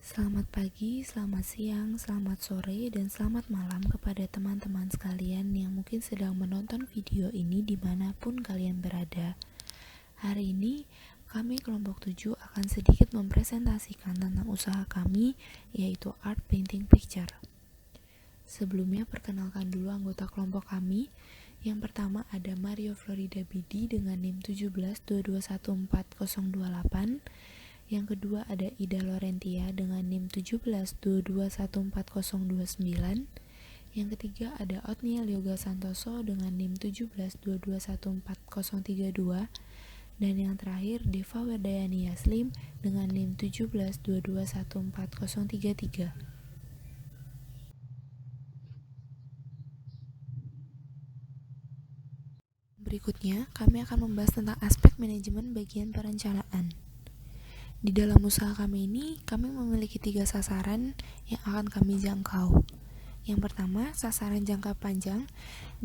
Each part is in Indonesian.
Selamat pagi, selamat siang, selamat sore, dan selamat malam kepada teman-teman sekalian yang mungkin sedang menonton video ini dimanapun kalian berada. Hari ini, kami kelompok 7 akan sedikit mempresentasikan tentang usaha kami, yaitu Art Painting Picture. Sebelumnya, perkenalkan dulu anggota kelompok kami. Yang pertama ada Mario Florida Bidi dengan NIM 17221408. Yang kedua ada Ida Lorentia dengan NIM 17221409. Yang ketiga ada Otniel Yoga Santoso dengan NIM 17221432. Dan yang terakhir Deva Werdayani Yaslim dengan NIM 17221433. Berikutnya, kami akan membahas tentang aspek manajemen bagian perencanaan. Di dalam usaha kami ini, kami memiliki 3 sasaran yang akan kami jangkau. Yang pertama, sasaran jangka panjang,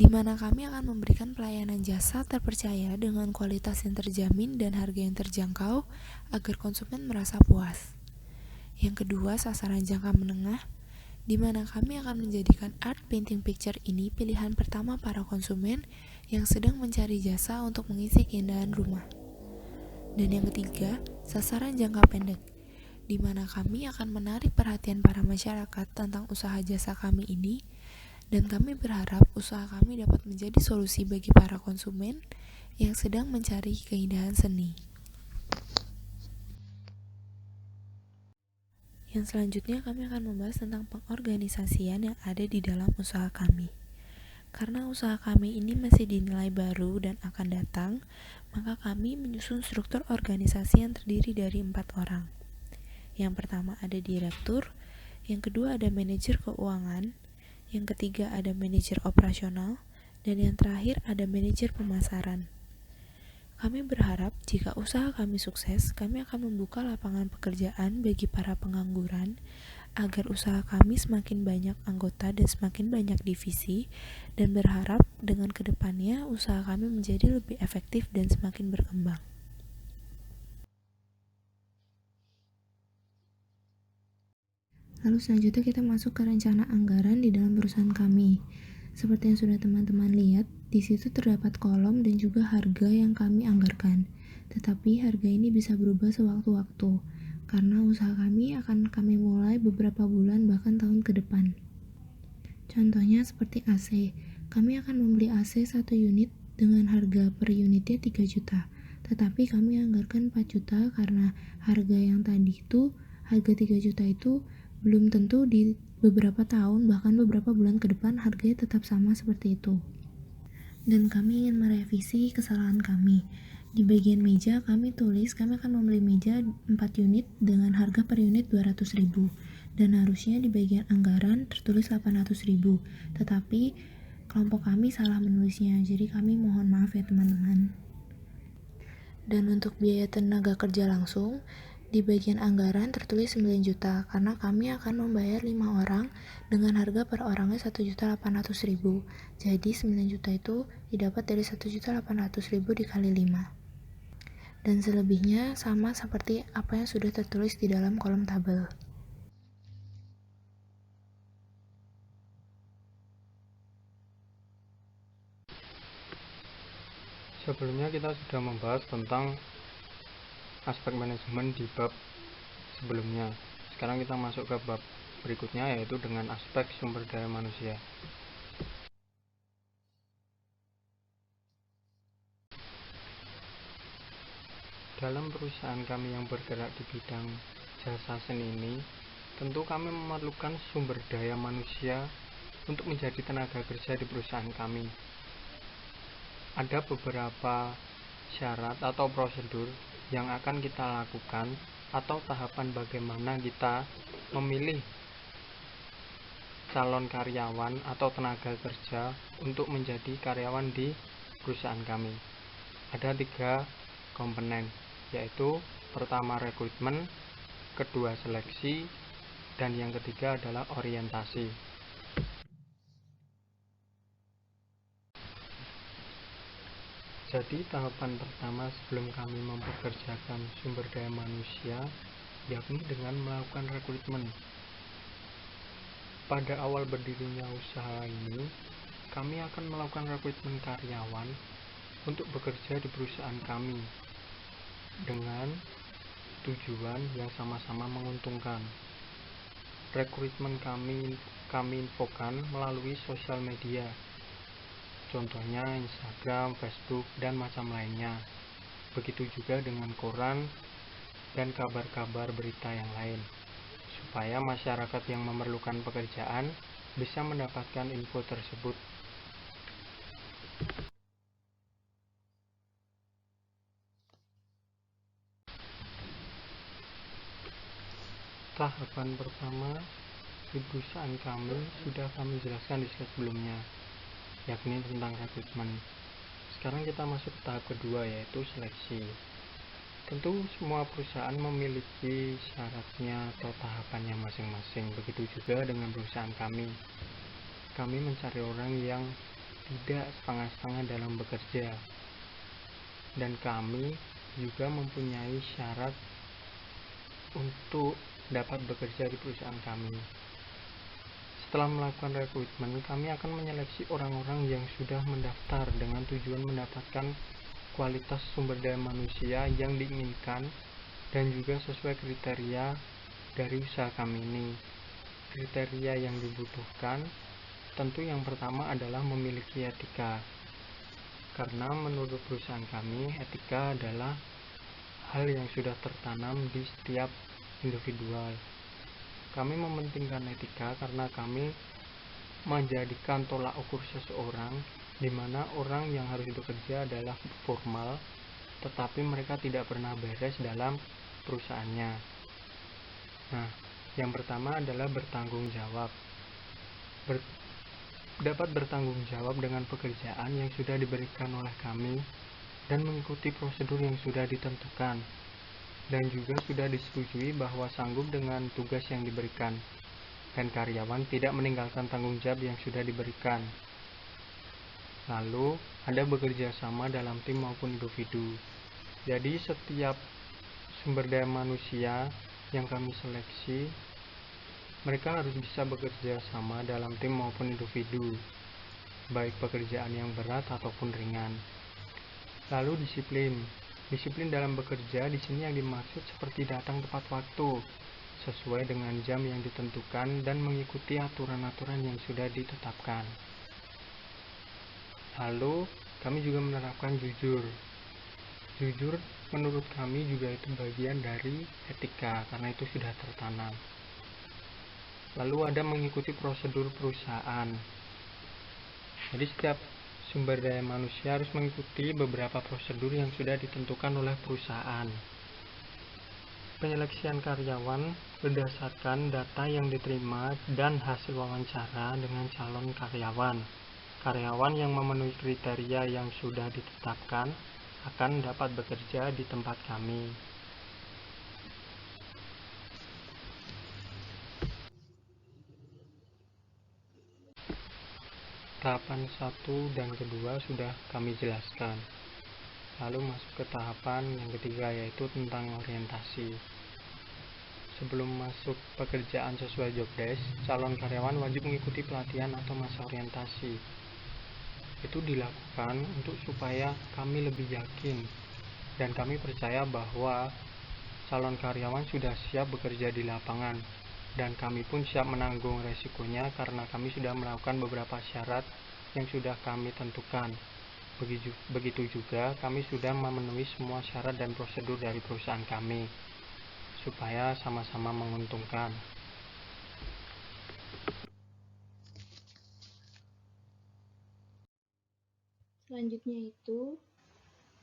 di mana kami akan memberikan pelayanan jasa terpercaya dengan kualitas yang terjamin dan harga yang terjangkau agar konsumen merasa puas. Yang kedua, sasaran jangka menengah, di mana kami akan menjadikan art painting picture ini pilihan pertama para konsumen yang sedang mencari jasa untuk mengisi keindahan rumah. Dan yang ketiga, sasaran jangka pendek, di mana kami akan menarik perhatian para masyarakat tentang usaha jasa kami ini, dan kami berharap usaha kami dapat menjadi solusi bagi para konsumen yang sedang mencari keindahan seni. Yang selanjutnya kami akan membahas tentang pengorganisasian yang ada di dalam usaha kami. Karena usaha kami ini masih dinilai baru dan akan datang, maka kami menyusun struktur organisasi yang terdiri dari 4 orang. Yang pertama ada direktur, yang kedua ada manajer keuangan, yang ketiga ada manajer operasional, dan yang terakhir ada manajer pemasaran. Kami berharap jika usaha kami sukses, kami akan membuka lapangan pekerjaan bagi para pengangguran, agar usaha kami semakin banyak anggota dan semakin banyak divisi, dan berharap dengan kedepannya usaha kami menjadi lebih efektif dan semakin berkembang. Lalu selanjutnya kita masuk ke rencana anggaran di dalam perusahaan kami. Seperti yang sudah teman-teman lihat, di situ terdapat kolom dan juga harga yang kami anggarkan. Tetapi harga ini bisa berubah sewaktu-waktu, karena usaha kami akan kami mulai beberapa bulan bahkan tahun ke depan. Contohnya seperti AC, kami akan membeli AC 1 unit dengan harga per unitnya 3 juta. Tetapi kami anggarkan 4 juta karena harga yang tadi itu, harga 3 juta itu belum tentu di beberapa tahun bahkan beberapa bulan ke depan harganya tetap sama seperti itu. Dan kami ingin merevisi kesalahan kami. Di bagian meja kami tulis kami akan membeli meja 4 unit dengan harga per unit 200.000, dan harusnya di bagian anggaran tertulis 800.000, tetapi kelompok kami salah menulisnya, jadi kami mohon maaf ya teman-teman. Dan untuk biaya tenaga kerja langsung, di bagian anggaran tertulis 9 juta karena kami akan membayar 5 orang dengan harga per orangnya 1.800.000. Jadi 9 juta itu didapat dari 1.800.000 dikali 5. Dan selebihnya sama seperti apa yang sudah tertulis di dalam kolom tabel. Sebelumnya kita sudah membahas tentang aspek manajemen di bab sebelumnya. Sekarang kita masuk ke bab berikutnya, yaitu dengan aspek sumber daya manusia. Dalam perusahaan kami yang bergerak di bidang jasa seni ini, tentu kami memerlukan sumber daya manusia untuk menjadi tenaga kerja di perusahaan kami. Ada beberapa syarat atau prosedur yang akan kita lakukan atau tahapan bagaimana kita memilih calon karyawan atau tenaga kerja untuk menjadi karyawan di perusahaan kami. Ada 3 komponen, yaitu pertama rekrutmen, kedua seleksi, dan yang ketiga adalah orientasi. Jadi tahapan pertama sebelum kami mempekerjakan sumber daya manusia, yakni dengan melakukan rekrutmen. Pada awal berdirinya usaha ini, kami akan melakukan rekrutmen karyawan untuk bekerja di perusahaan kami dengan tujuan yang sama-sama menguntungkan. Rekrutmen kami infokan melalui sosial media, contohnya Instagram, Facebook, dan macam lainnya. Begitu juga dengan koran dan kabar-kabar berita yang lain, supaya masyarakat yang memerlukan pekerjaan bisa mendapatkan info tersebut. Tahapan pertama di perusahaan kami sudah kami jelaskan di slide sebelumnya, yakni tentang rekrutmen. Sekarang kita masuk ke tahap kedua, yaitu seleksi. Tentu semua perusahaan memiliki syaratnya atau tahapannya masing-masing. Begitu juga dengan perusahaan kami. Kami mencari orang yang tidak setengah-setengah dalam bekerja. Dan kami juga mempunyai syarat untuk dapat bekerja di perusahaan kami. Setelah melakukan rekrutmen, kami akan menyeleksi orang-orang yang sudah mendaftar dengan tujuan mendapatkan kualitas sumber daya manusia yang diinginkan dan juga sesuai kriteria dari usaha kami ini. Kriteria yang dibutuhkan tentu yang pertama adalah memiliki etika, karena menurut perusahaan kami etika adalah hal yang sudah tertanam di setiap individual. Kami mementingkan etika karena kami menjadikan tolak ukur seseorang di mana orang yang harus bekerja adalah formal, tetapi mereka tidak pernah beres dalam perusahaannya. Nah, yang pertama adalah bertanggung jawab. Dapat bertanggung jawab dengan pekerjaan yang sudah diberikan oleh kami dan mengikuti prosedur yang sudah ditentukan, dan juga sudah disetujui bahwa sanggup dengan tugas yang diberikan, dan karyawan tidak meninggalkan tanggung jawab yang sudah diberikan. Lalu, ada bekerja sama dalam tim maupun individu. Jadi, setiap sumber daya manusia yang kami seleksi, mereka harus bisa bekerja sama dalam tim maupun individu, baik pekerjaan yang berat ataupun ringan. Lalu, disiplin. Disiplin dalam bekerja di sini yang dimaksud seperti datang tepat waktu, sesuai dengan jam yang ditentukan dan mengikuti aturan-aturan yang sudah ditetapkan. Lalu, kami juga menerapkan jujur. Jujur menurut kami juga itu bagian dari etika, karena itu sudah tertanam. Lalu ada mengikuti prosedur perusahaan. Jadi setiap sumber daya manusia harus mengikuti beberapa prosedur yang sudah ditentukan oleh perusahaan. Penyeleksian karyawan berdasarkan data yang diterima dan hasil wawancara dengan calon karyawan. Karyawan yang memenuhi kriteria yang sudah ditetapkan akan dapat bekerja di tempat kami. Tahapan 1 dan kedua sudah kami jelaskan. Lalu masuk ke tahapan yang ketiga, yaitu tentang orientasi. Sebelum masuk pekerjaan sesuai job desk, calon karyawan wajib mengikuti pelatihan atau masa orientasi. Itu dilakukan untuk supaya kami lebih yakin dan kami percaya bahwa calon karyawan sudah siap bekerja di lapangan, dan kami pun siap menanggung resikonya karena kami sudah melakukan beberapa syarat yang sudah kami tentukan. Begitu juga kami sudah memenuhi semua syarat dan prosedur dari perusahaan kami, supaya sama-sama menguntungkan. Selanjutnya itu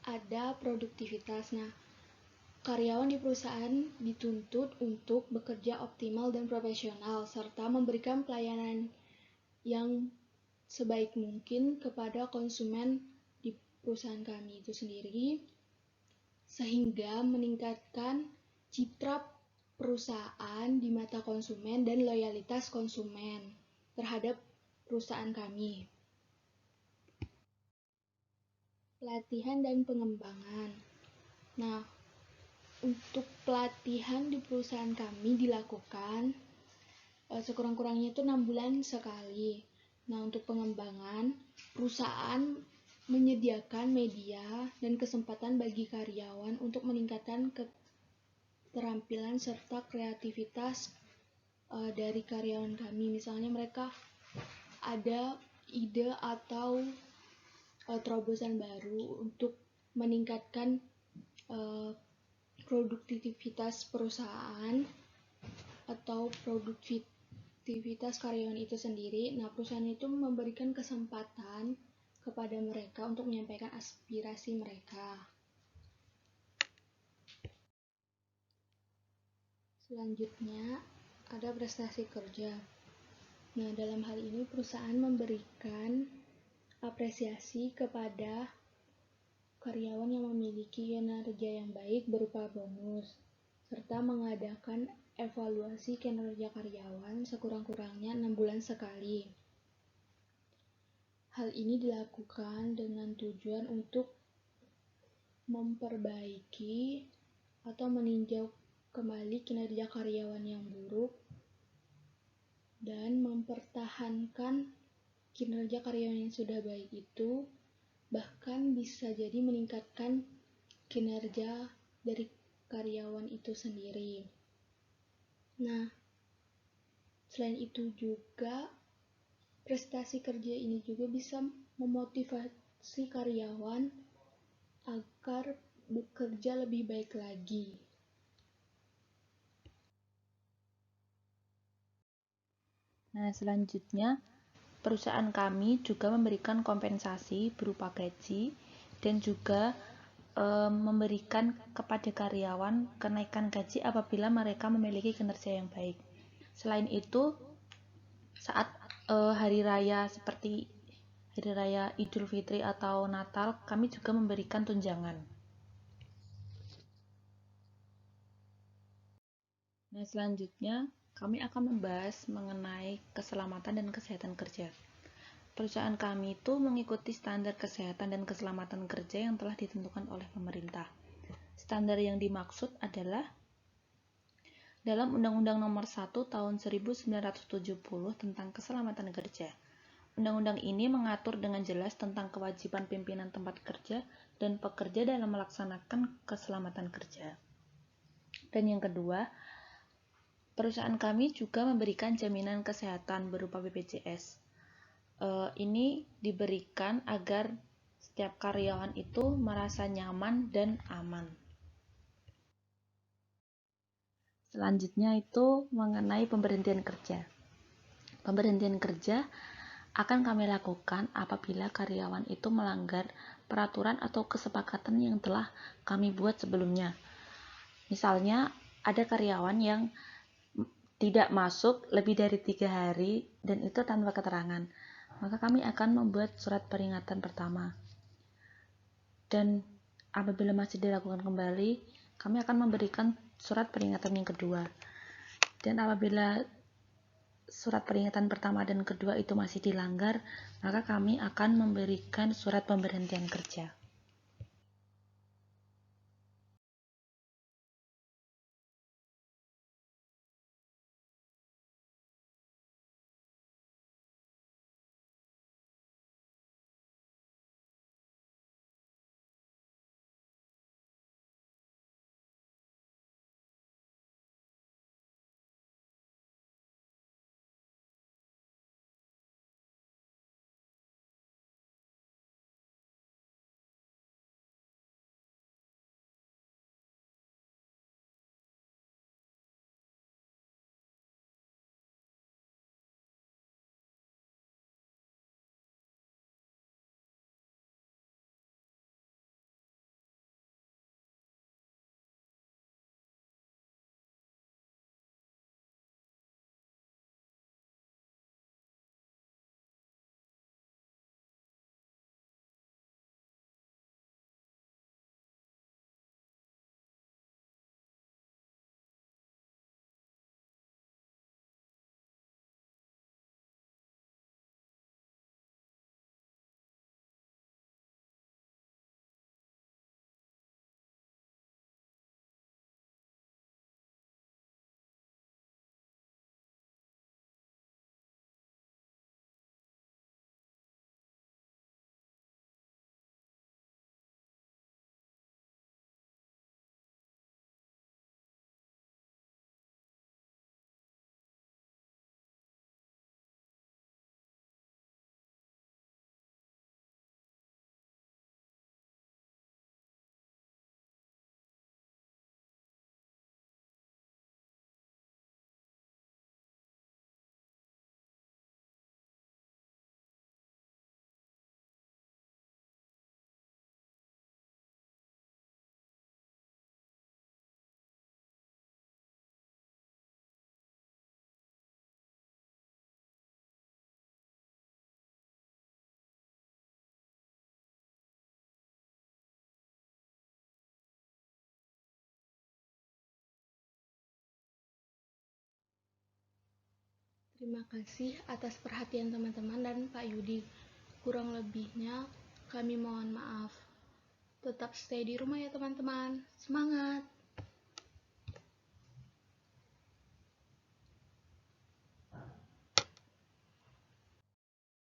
ada produktivitas. Nah, karyawan di perusahaan dituntut untuk bekerja optimal dan profesional, serta memberikan pelayanan yang sebaik mungkin kepada konsumen di perusahaan kami itu sendiri, sehingga meningkatkan citra perusahaan di mata konsumen dan loyalitas konsumen terhadap perusahaan kami. Pelatihan dan pengembangan. Nah, Untuk pelatihan di perusahaan kami dilakukan sekurang-kurangnya itu 6 bulan sekali. Nah, untuk pengembangan, perusahaan menyediakan media dan kesempatan bagi karyawan untuk meningkatkan keterampilan serta kreativitas dari karyawan kami. Misalnya mereka ada ide atau terobosan baru untuk meningkatkan produktivitas perusahaan atau produktivitas karyawan itu sendiri. Nah, perusahaan itu memberikan kesempatan kepada mereka untuk menyampaikan aspirasi mereka. Selanjutnya, ada prestasi kerja. Nah, dalam hal ini perusahaan memberikan apresiasi kepada karyawan yang memiliki kinerja yang baik berupa bonus, serta mengadakan evaluasi kinerja karyawan sekurang-kurangnya 6 bulan sekali. Hal ini dilakukan dengan tujuan untuk memperbaiki atau meninjau kembali kinerja karyawan yang buruk dan mempertahankan kinerja karyawan yang sudah baik itu, bahkan bisa jadi meningkatkan kinerja dari karyawan itu sendiri. Nah, selain itu juga prestasi kerja ini juga bisa memotivasi karyawan agar bekerja lebih baik lagi. Nah, selanjutnya perusahaan kami juga memberikan kompensasi berupa gaji dan juga memberikan kepada karyawan kenaikan gaji apabila mereka memiliki kinerja yang baik. Selain itu, saat hari raya seperti hari raya Idul Fitri atau Natal, kami juga memberikan tunjangan. Nah, selanjutnya kami akan membahas mengenai keselamatan dan kesehatan kerja. Perusahaan kami itu mengikuti standar kesehatan dan keselamatan kerja yang telah ditentukan oleh pemerintah. Standar yang dimaksud adalah dalam Undang-Undang Nomor 1 Tahun 1970 tentang Keselamatan Kerja. Undang-undang ini mengatur dengan jelas tentang kewajiban pimpinan tempat kerja dan pekerja dalam melaksanakan keselamatan kerja. Dan yang kedua, perusahaan kami juga memberikan jaminan kesehatan berupa BPJS. Ini diberikan agar setiap karyawan itu merasa nyaman dan aman. Selanjutnya itu mengenai pemberhentian kerja. Pemberhentian kerja akan kami lakukan apabila karyawan itu melanggar peraturan atau kesepakatan yang telah kami buat sebelumnya. Misalnya, ada karyawan yang tidak masuk lebih dari 3 hari dan itu tanpa keterangan, maka kami akan membuat surat peringatan pertama. Dan apabila masih dilakukan kembali, kami akan memberikan surat peringatan yang kedua. Dan apabila surat peringatan pertama dan kedua itu masih dilanggar, maka kami akan memberikan surat pemberhentian kerja. Terima kasih atas perhatian teman-teman dan Pak Yudi. Kurang lebihnya kami mohon maaf. Tetap stay di rumah ya teman-teman. Semangat!